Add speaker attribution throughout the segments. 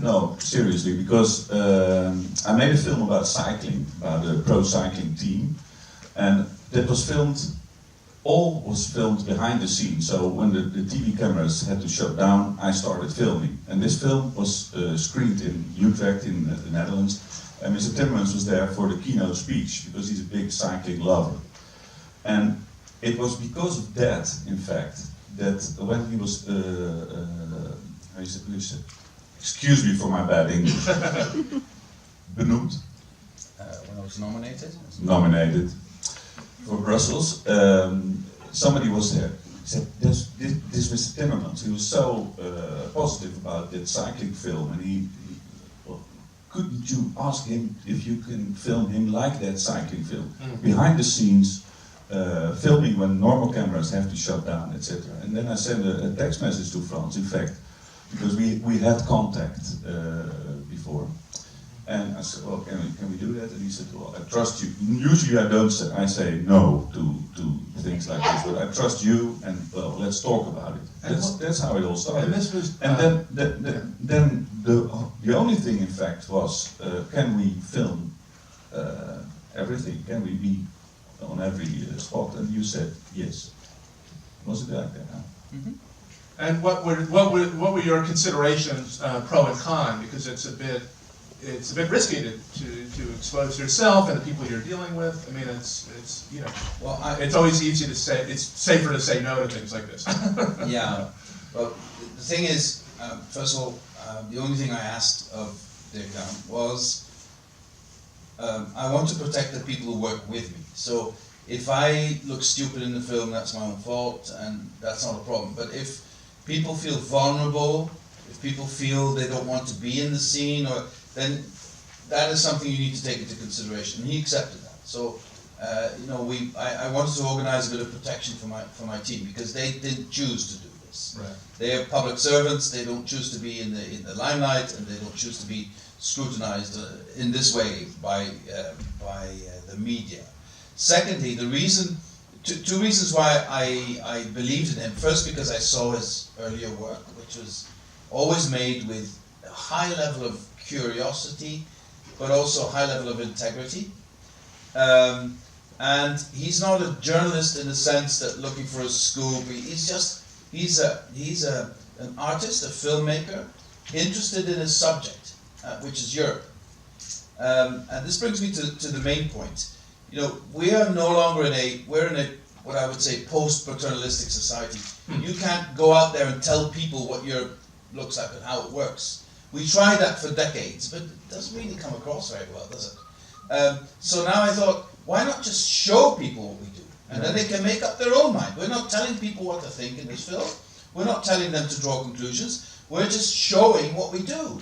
Speaker 1: No, seriously, because I made a film about cycling, about a pro cycling team, and that was filmed. All was filmed behind the scenes. So when the TV cameras had to shut down, I started filming, and this film was screened in Utrecht in the Netherlands. And Mr. Timmermans was there for the keynote speech because he's a big cycling lover. And it was because of that, in fact, that when he was, excuse me for my bad English, benoemd,
Speaker 2: when I was nominated?
Speaker 1: Nominated for Brussels, somebody was there. He said, this Mr. Timmermans, he was so positive about that cycling film, and well, couldn't you ask him if you can film him like that cycling film? Behind the scenes, filming when normal cameras have to shut down, etc. And then I sent a text message to Frans, in fact, because we had contact before. And I said, well, can we do that? And he said, well, I trust you. Usually I say no to things like this, but I trust you, and well, let's talk about it. That's how it all started.
Speaker 3: And this was,
Speaker 1: then the only thing, in fact, was can we film everything? Can we be on every spot? And you said yes. Was it like that? Huh?
Speaker 3: Mm-hmm. And what were your considerations, pro and con? Because it's a bit risky to expose yourself and the people you're dealing with. I mean, it's you know, well, it's always easy to say. It's safer to say no to things like this.
Speaker 2: Yeah. Well, the thing is, first of all, the only thing I asked of Dirk was I want to protect the people who work with me. So if I look stupid in the film, that's my own fault, and that's not a problem. But if people feel vulnerable, if people feel they don't want to be in the scene, then that is something you need to take into consideration. And he accepted that. So, you know, I wanted to organize a bit of protection for my team, because they didn't choose to do this.
Speaker 3: Right.
Speaker 2: They are public servants. They don't choose to be in the limelight, and they don't choose to be scrutinized in this way by the media. Secondly, two reasons why I believed in him. First, because I saw his earlier work, which was always made with a high level of curiosity, but also a high level of integrity. And he's not a journalist in the sense that looking for a scoop. He's an artist, a filmmaker, interested in his subject, which is Europe. And this brings me to the main point. You know, we are no longer we're in a what I would say post-paternalistic society. You can't go out there and tell people what Europe looks like and how it works. We tried that for decades, but it doesn't really come across very well, does it? So now I thought, why not just show people what we do? And then they can make up their own mind. We're not telling people what to think in this film. We're not telling them to draw conclusions. We're just showing what we do.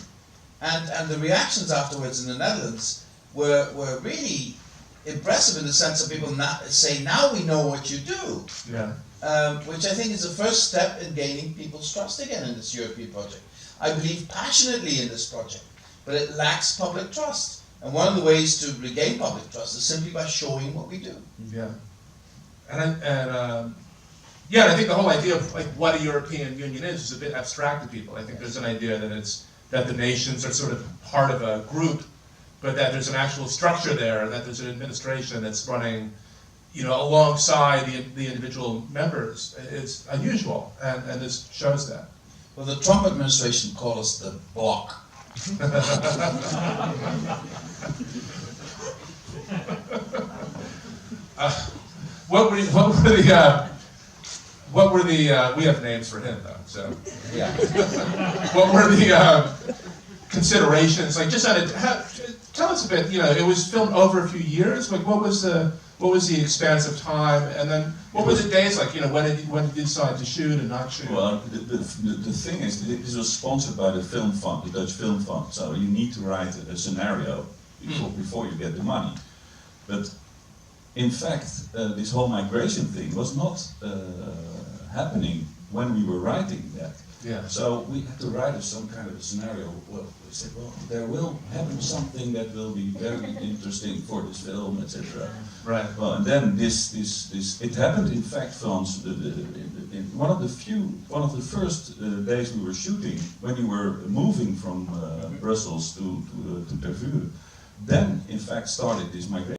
Speaker 2: And the reactions afterwards in the Netherlands were really impressive, in the sense of people say, now we know what you do.
Speaker 3: Yeah.
Speaker 2: Which I think is the first step in gaining people's trust again in this European project. I believe passionately in this project, but it lacks public trust. And one of the ways to regain public trust is simply by showing what we do.
Speaker 3: Yeah. And I think the whole idea of like what a European Union is a bit abstract to people. I think there's an idea that the nations are sort of part of a group, but that there's an actual structure there, and that there's an administration that's running, you know, alongside the individual members. It's unusual, and this shows that.
Speaker 2: Well, the Trump administration called us the bloc.
Speaker 3: What were the we have names for him though, so
Speaker 2: yeah.
Speaker 3: What were the considerations? Like, just tell us a bit. You know, it was filmed over a few years. Like, what was the expanse of time, and then what were the days like? You know, when did you decide to shoot and not shoot?
Speaker 1: Well, the thing is, this was sponsored by the film fund, the Dutch Film Fund. So you need to write a scenario before you get the money. But in fact, this whole migration thing was not happening when we were writing that.
Speaker 3: Yeah.
Speaker 1: So we had to write some kind of a scenario. Well, we said, well, there will happen something that will be very interesting for this film, etc.
Speaker 3: Right.
Speaker 1: Well, and then it happened. In fact, Frans, in one of the first days we were shooting, when we were moving from Brussels to Tervuren, then in fact started this migration.